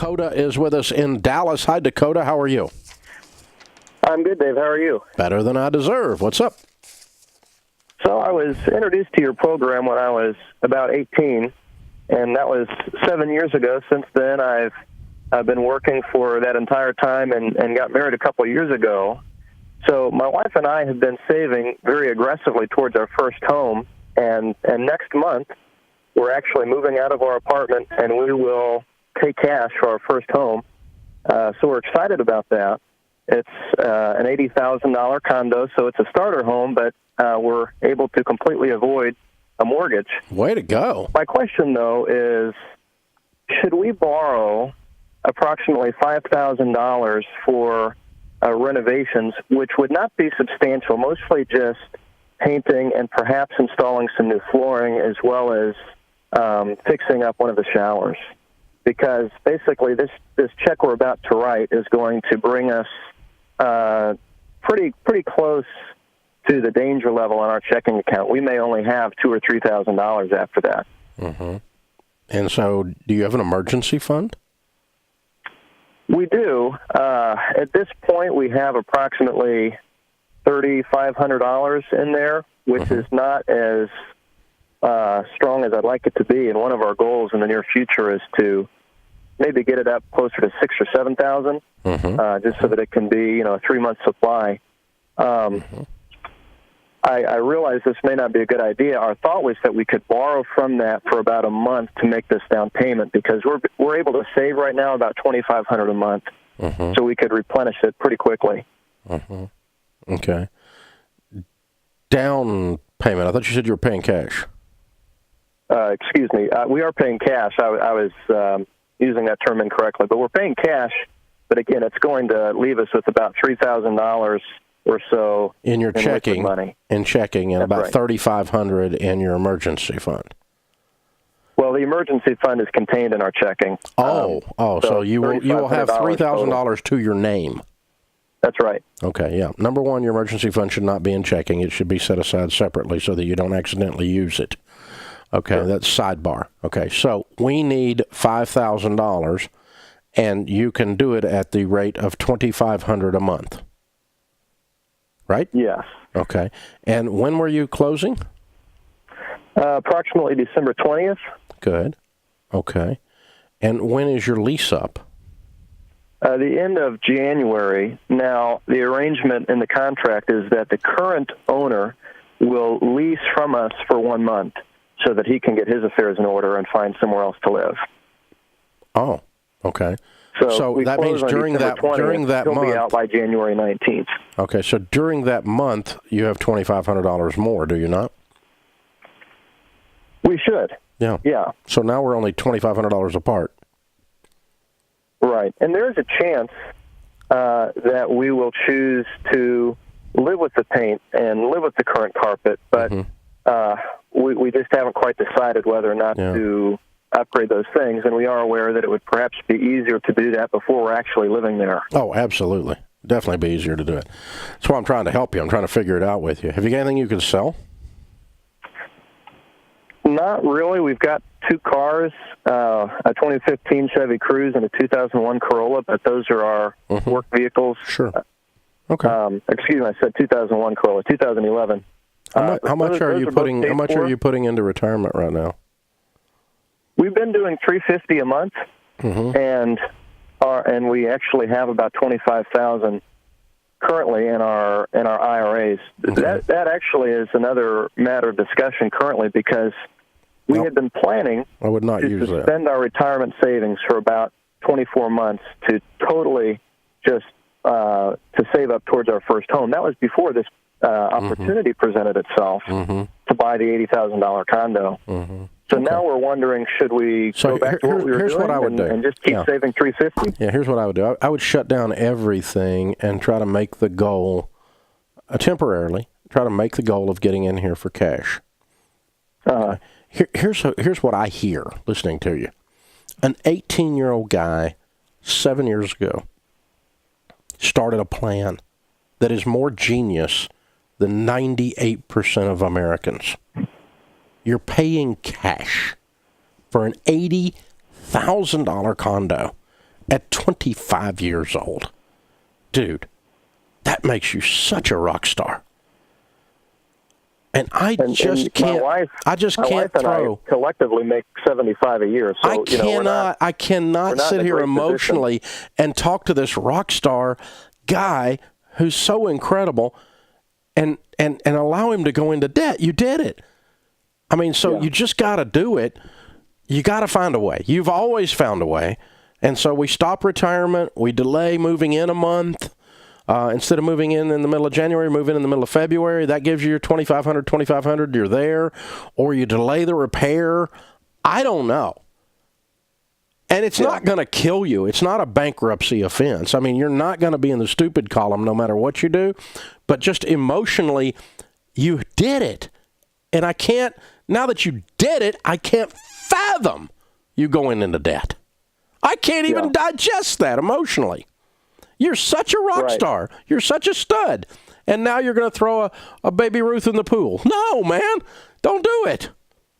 Dakota is with us in Dallas. Hi, Dakota. How are you? I'm good, Dave. How are you? Better than I deserve. What's up? So I was introduced to your program when I was about 18, and that was 7 years ago. Since then, I've been working for that entire time and got married a couple of years ago. So my wife and I have been saving very aggressively towards our first home, and next month we're actually moving out of our apartment, and we will pay cash for our first home. So we're excited about that. It's an $80,000 condo, so it's a starter home, but we're able to completely avoid a mortgage. Way to go. My question, though, is should we borrow approximately $5,000 for renovations, which would not be substantial, mostly just painting and perhaps installing some new flooring as well as fixing up one of the showers? Because basically this check we're about to write is going to bring us pretty close to the danger level on our checking account. We may only have $2,000 or $3,000 after that. Mm-hmm. And so, do you have an emergency fund? We do. At this point, we have approximately $3,500 in there, which is not as strong as I'd like it to be. And one of our goals in the near future is to maybe get it up closer to $6,000 or $7,000, just so that it can be, a 3-month supply. I realize this may not be a good idea. Our thought was that we could borrow from that for about a month to make this down payment, because we're able to save right now about $2,500 a month, so we could replenish it pretty quickly. Okay. Down payment. I thought you said you were paying cash. Excuse me. We are paying cash. I was using that term incorrectly, but we're paying cash. But again, it's going to leave us with about $3,000 or so in your checking money. In checking, and That's about right. $3,500 in your emergency fund. Well, the emergency fund is contained in our checking. So you will have $3,000 to your name. That's right. Okay, yeah. Number one, your emergency fund should not be in checking. It should be set aside separately so that you don't accidentally use it. Okay, sure. That's sidebar. Okay, so we need $5,000, and you can do it at the rate of $2,500 a month. Right? Yes. Okay. And when were you closing? Approximately December 20th. Good. Okay. And when is your lease up? The end of January. Now, the arrangement in the contract is that the current owner will lease from us for 1 month so that he can get his affairs in order and find somewhere else to live. Oh, okay. So that means during that he'll month, be out by January 19th. Okay, so during that month, you have $2,500 more, do you not? We should. Yeah. Yeah. So now we're only $2,500 apart. Right. And there is a chance that we will choose to live with the paint and live with the current carpet, but we just haven't quite decided whether or not to upgrade those things, and we are aware that it would perhaps be easier to do that before we're actually living there. Oh, absolutely. Definitely be easier to do it. That's why I'm trying to help you. I'm trying to figure it out with you. Have you got anything you can sell? Not really. We've got 2 cars, a 2015 Chevy Cruze and a 2001 Corolla, but those are our work vehicles. Sure. Okay. Excuse me, I said 2001 Corolla, 2011. How much are you putting into retirement right now? We've been doing $350 a month, and we actually have about $25,000 currently in our IRAs. Okay. That actually is another matter of discussion currently, because we had been planning to suspend our retirement savings for about 24 months to totally just to save up towards our first home. That was before this opportunity presented itself to buy the $80,000 condo. So now we're wondering, should we go back to what we were doing and just keep saving $350? Yeah, here's what I would do. I would shut down everything and try to make the goal, temporarily, try to make the goal of getting in here for cash. Here's what I hear listening to you. An 18-year-old guy 7 years ago started a plan that is more genius than 98% of Americans. You're paying cash for an $80,000 condo, at 25 years old. Dude, that makes you such a rock star. And I just can't. I just can't throw. I collectively make 75 a year. So, I cannot sit here emotionally and talk to this rock star guy who's so incredible, and allow him to go into debt. You did it. I mean, so you just got to do it. You got to find a way. You've always found a way. And so we stop retirement. We delay moving in a month. Instead of moving in the middle of January, move in the middle of February. That gives you your $2,500. You're there. Or you delay the repair. I don't know. And it's not going to kill you. It's not a bankruptcy offense. I mean, you're not going to be in the stupid column no matter what you do. But just emotionally, you did it. And I can't, now that you did it, I can't fathom you going into debt. I can't even digest that emotionally. You're such a rock star. You're such a stud. And now you're going to throw a Baby Ruth in the pool. No, man. Don't do it.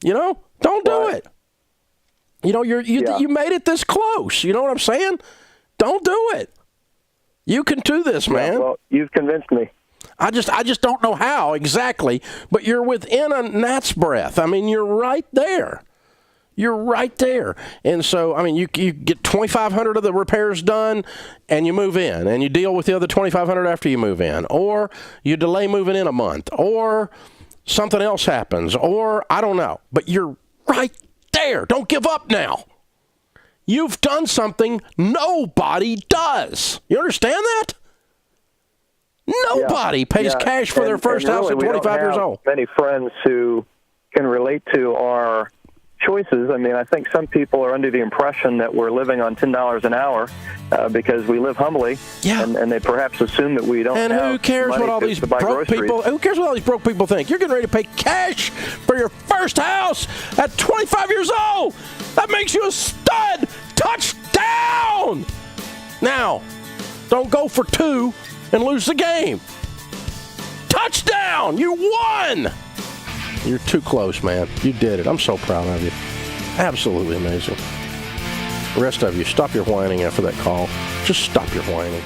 Don't do it. You made it this close. You know what I'm saying? Don't do it. You can do this, man. Well, you've convinced me. I just don't know how exactly, but you're within a gnat's breath. I mean, you're right there. You're right there. And so, I mean, you get 2,500 of the repairs done, and you move in, and you deal with the other 2,500 after you move in, or you delay moving in a month, or something else happens, or I don't know. But you're right there. Don't give up now. You've done something nobody does. You understand that? Nobody pays cash for their first house at 25 years old. Many friends who can relate to our choices. I mean, I think some people are under the impression that we're living on $10 an hour because we live humbly, and they perhaps assume that we don't. And have who cares money what all to these buy broke groceries. people? Who cares what all these broke people think? You're getting ready to pay cash for your first house at 25 years old. That makes you a stud. Touchdown! Now, don't go for two and lose the game. Touchdown! You won! You're too close, man. You did it. I'm so proud of you. Absolutely amazing. The rest of you, stop your whining after that call. Just stop your whining.